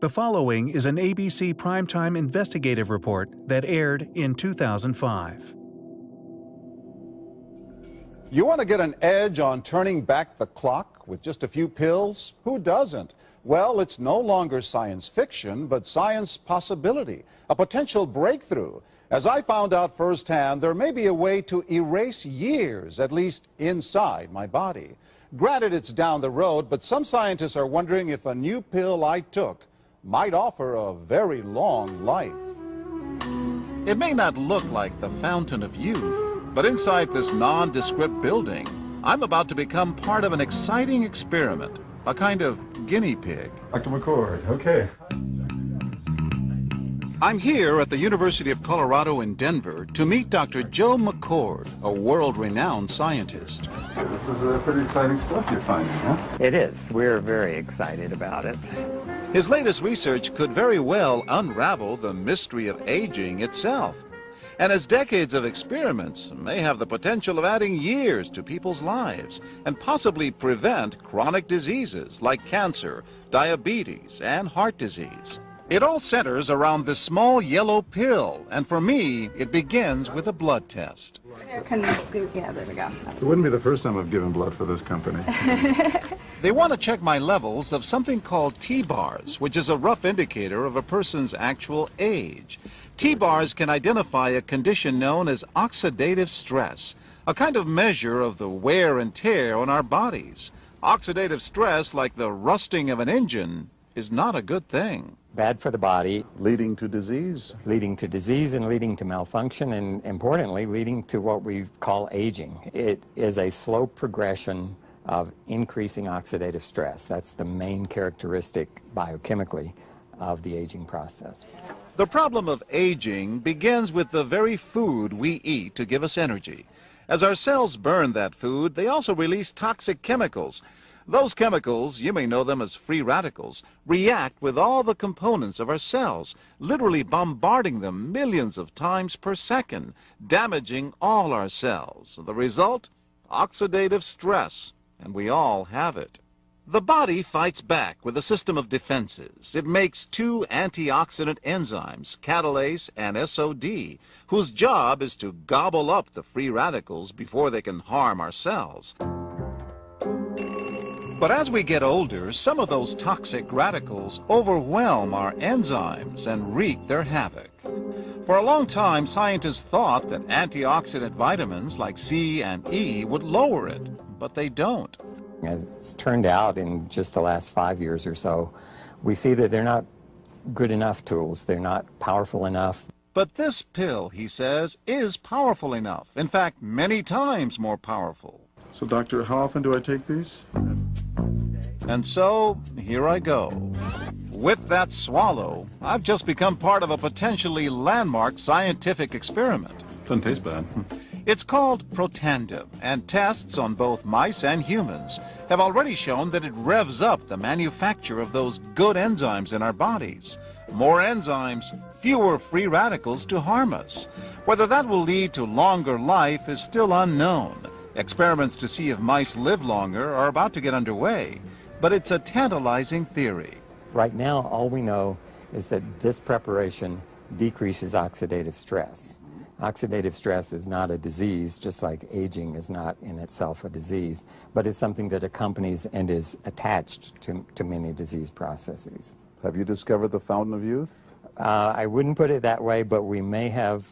The following is an ABC primetime investigative report that aired in 2005. You want to get an edge on turning back the clock with just a few pills? Who doesn't? Well, it's no longer science fiction, but science possibility, a potential breakthrough. As I found out firsthand, there may be a way to erase years, at least inside my body. Granted, it's down the road, but some scientists are wondering if a new pill I took might offer a very long life. It may not look like the fountain of youth, but inside this nondescript building, I'm about to become part of an exciting experiment, a kind of guinea pig. Dr. McCord, okay. I'm here at the University of Colorado in Denver to meet Dr. Joe McCord, a world-renowned scientist. This is pretty exciting stuff you're finding, huh? It is. We're very excited about it. His latest research could very well unravel the mystery of aging itself. And his decades of experiments may have the potential of adding years to people's lives and possibly prevent chronic diseases like cancer, diabetes, and heart disease. It all centers around this small yellow pill, and for me, it begins with a blood test. Can we scoop? Yeah, there we go. It wouldn't be the first time I've given blood for this company. They want to check my levels of something called T-bars, which is a rough indicator of a person's actual age. T-bars can identify a condition known as oxidative stress, a kind of measure of the wear and tear on our bodies. Oxidative stress, like the rusting of an engine, is not a good thing. Bad for the body. Leading to disease. Leading to disease and leading to malfunction, and importantly, leading to what we call aging. It is a slow progression of increasing oxidative stress. That's the main characteristic biochemically of the aging process. The problem of aging begins with the very food we eat to give us energy. As our cells burn that food, they also release toxic chemicals. Those chemicals, you may know them as free radicals, react with all the components of our cells, literally bombarding them millions of times per second, damaging all our cells. The result? Oxidative stress, and we all have it. The body fights back with a system of defenses. It makes two antioxidant enzymes, catalase and SOD, whose job is to gobble up the free radicals before they can harm our cells. But as we get older, some of those toxic radicals overwhelm our enzymes and wreak their havoc. For a long time, scientists thought that antioxidant vitamins like C and E would lower it, but they don't. As it's turned out in just the last 5 years or so, we see that they're not good enough tools. They're not powerful enough. But this pill, he says, is powerful enough. In fact, many times more powerful. So, doctor, how often do I take these? And so, here I go. With that swallow, I've just become part of a potentially landmark scientific experiment. Doesn't taste bad. It's called Protandim, and tests on both mice and humans have already shown that it revs up the manufacture of those good enzymes in our bodies. More enzymes, fewer free radicals to harm us. Whether that will lead to longer life is still unknown. Experiments to see if mice live longer are about to get underway, but it's a tantalizing theory. Right now, all we know is that this preparation decreases oxidative stress. Oxidative stress is not a disease, just like aging is not in itself a disease, but it's something that accompanies and is attached to many disease processes. Have you discovered the fountain of youth? I wouldn't put it that way, but we may have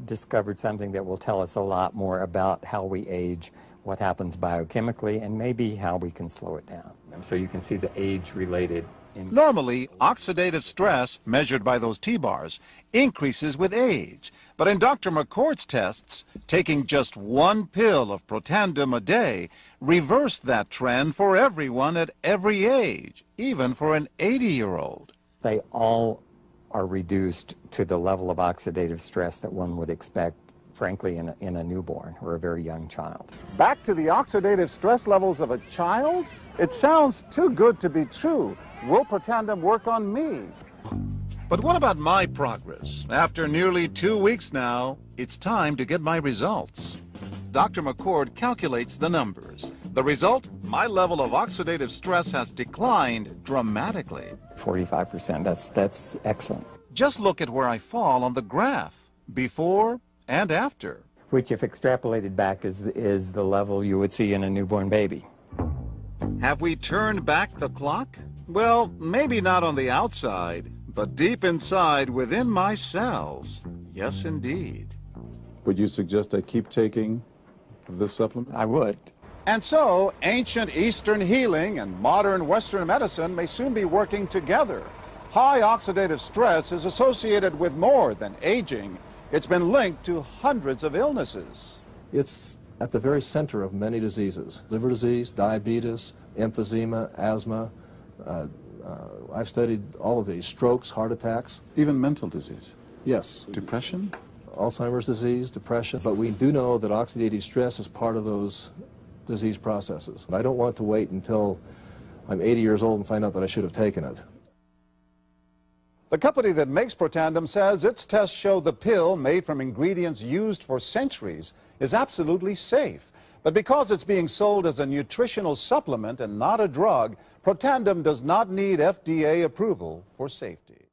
discovered something that will tell us a lot more about how we age, what happens biochemically, and maybe how we can slow it down. So you can see the age-related. Normally, oxidative stress, measured by those T-bars, increases with age. But in Dr. McCord's tests, taking just one pill of Protandim a day reversed that trend for everyone at every age, even for an 80-year-old. They all are reduced to the level of oxidative stress that one would expect, frankly, in a newborn or a very young child. Back to the oxidative stress levels of a child? It sounds too good to be true. Will Protandim work on me? But what about my progress? After nearly 2 weeks now, it's time to get my results. Dr. McCord calculates the numbers. The result? My level of oxidative stress has declined dramatically. 45%, that's excellent. Just look at where I fall on the graph, before and after. Which, if extrapolated back, is the level you would see in a newborn baby. Have we turned back the clock? Well, maybe not on the outside, but deep inside within my cells. Yes, indeed. Would you suggest I keep taking this supplement? I would. And so, ancient Eastern healing and modern Western medicine may soon be working together. High oxidative stress is associated with more than aging. It's been linked to hundreds of illnesses. It's at the very center of many diseases: liver disease, diabetes, emphysema, asthma. I've studied all of these: strokes, heart attacks. Even mental disease? Yes. Depression? Alzheimer's disease, depression. But we do know that oxidative stress is part of those disease processes. I don't want to wait until I'm 80 years old and find out that I should have taken it. The company that makes Protandim says its tests show the pill, made from ingredients used for centuries, is absolutely safe. But because it's being sold as a nutritional supplement and not a drug, Protandim does not need FDA approval for safety.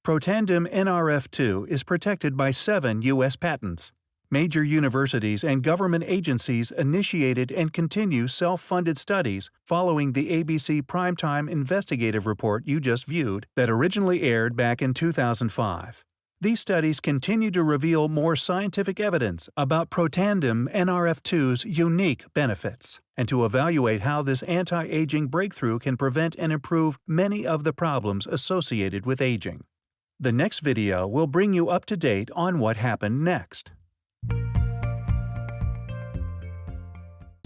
Protandim Nrf2 is protected by 7 U.S. patents. Major universities and government agencies initiated and continue self-funded studies following the ABC Primetime Investigative Report you just viewed that originally aired back in 2005. These studies continue to reveal more scientific evidence about Protandim Nrf2's unique benefits and to evaluate how this anti-aging breakthrough can prevent and improve many of the problems associated with aging. The next video will bring you up to date on what happened next.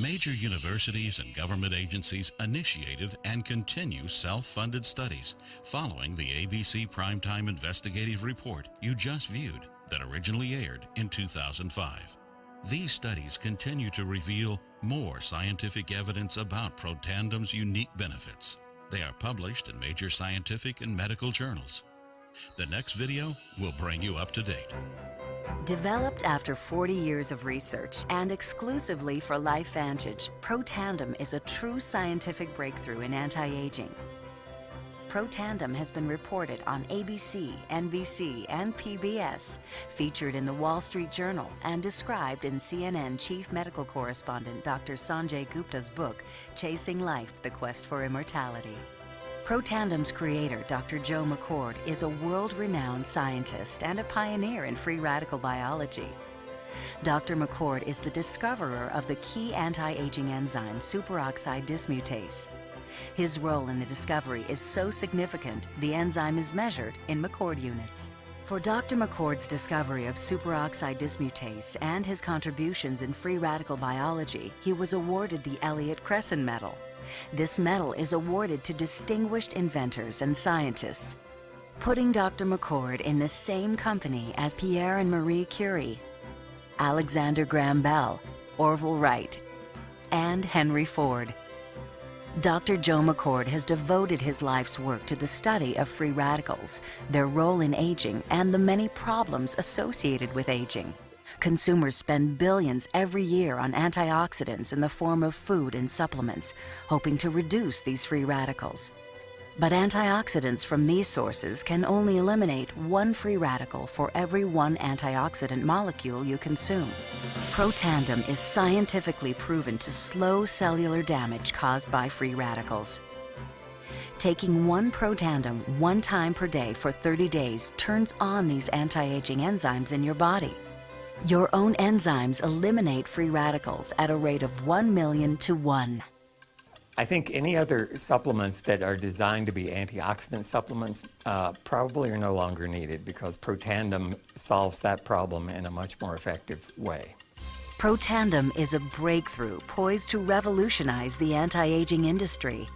Major universities and government agencies initiated and continue self-funded studies following the ABC Primetime Investigative Report you just viewed that originally aired in 2005. These studies continue to reveal more scientific evidence about Protandim's unique benefits. They are published in major scientific and medical journals. The next video will bring you up to date. Developed after 40 years of research and exclusively for LifeVantage, Protandim is a true scientific breakthrough in anti-aging. Protandim has been reported on ABC, NBC, and PBS, featured in the Wall Street Journal, and described in CNN Chief Medical Correspondent Dr. Sanjay Gupta's book, Chasing Life: The Quest for Immortality. Protandim's creator, Dr. Joe McCord, is a world-renowned scientist and a pioneer in free radical biology. Dr. McCord is the discoverer of the key anti-aging enzyme superoxide dismutase. His role in the discovery is so significant, the enzyme is measured in McCord units. For Dr. McCord's discovery of superoxide dismutase and his contributions in free radical biology, he was awarded the Elliott-Cresson Medal. This medal is awarded to distinguished inventors and scientists, putting Dr. McCord in the same company as Pierre and Marie Curie, Alexander Graham Bell, Orville Wright, and Henry Ford. Dr. Joe McCord has devoted his life's work to the study of free radicals, their role in aging, and the many problems associated with aging. Consumers spend billions every year on antioxidants in the form of food and supplements, hoping to reduce these free radicals. But antioxidants from these sources can only eliminate 1 free radical for every 1 antioxidant molecule you consume. Protandim is scientifically proven to slow cellular damage caused by free radicals. Taking 1 Protandim 1 time per day for 30 days turns on these anti-aging enzymes in your body. Your own enzymes eliminate free radicals at a rate of 1 million to 1. I think any other supplements that are designed to be antioxidant supplements probably are no longer needed because Protandim solves that problem in a much more effective way. Protandim is a breakthrough poised to revolutionize the anti-aging industry.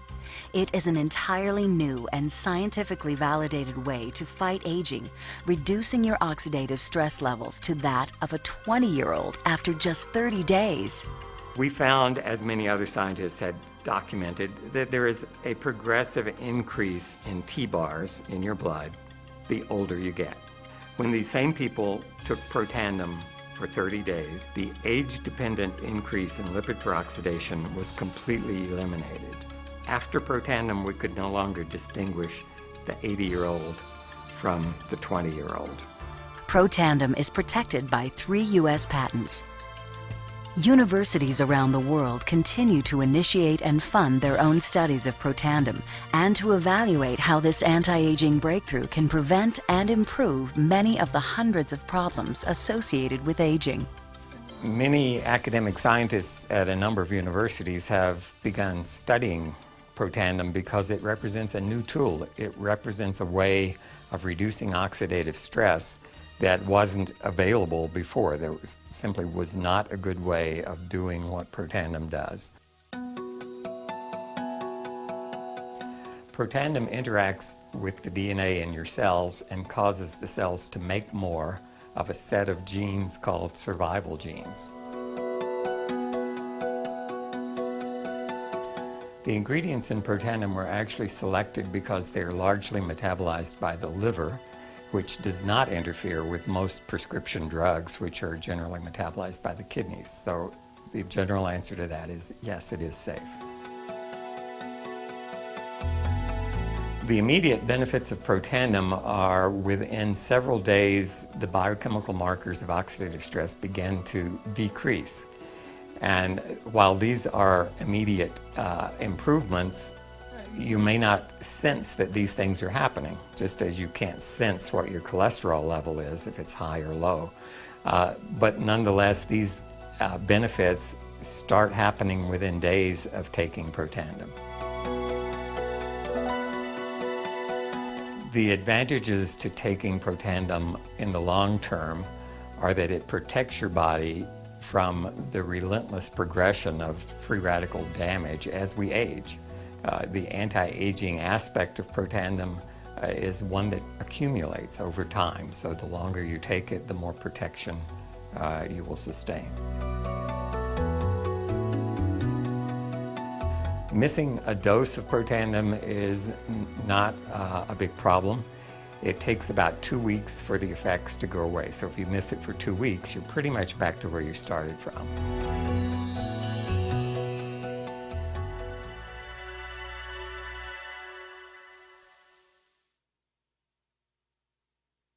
It is an entirely new and scientifically validated way to fight aging, reducing your oxidative stress levels to that of a 20-year-old after just 30 days. We found, as many other scientists had documented, that there is a progressive increase in T-bars in your blood the older you get. When these same people took Protandim for 30 days, the age-dependent increase in lipid peroxidation was completely eliminated. After Protandim, we could no longer distinguish the 80-year-old from the 20-year-old. Protandim is protected by 3 U.S. patents. Universities around the world continue to initiate and fund their own studies of Protandim and to evaluate how this anti-aging breakthrough can prevent and improve many of the hundreds of problems associated with aging. Many academic scientists at a number of universities have begun studying Protandim because it represents a new tool. It represents a way of reducing oxidative stress that wasn't available before. There simply was not a good way of doing what Protandim does. Protandim interacts with the DNA in your cells and causes the cells to make more of a set of genes called survival genes. The ingredients in Protandim were actually selected because they're largely metabolized by the liver, which does not interfere with most prescription drugs, which are generally metabolized by the kidneys. So the general answer to that is yes, it is safe. The immediate benefits of Protandim are within several days, the biochemical markers of oxidative stress begin to decrease. And while these are immediate improvements, you may not sense that these things are happening, just as you can't sense what your cholesterol level is if it's high or low. But nonetheless, these benefits start happening within days of taking Protandim. The advantages to taking Protandim in the long term are that it protects your body from the relentless progression of free radical damage as we age. The anti-aging aspect of Protandim is one that accumulates over time, so the longer you take it, the more protection you will sustain. Missing a dose of Protandim is not a big problem. It takes about 2 weeks for the effects to go away, so if you miss it for 2 weeks, you're pretty much back to where you started from.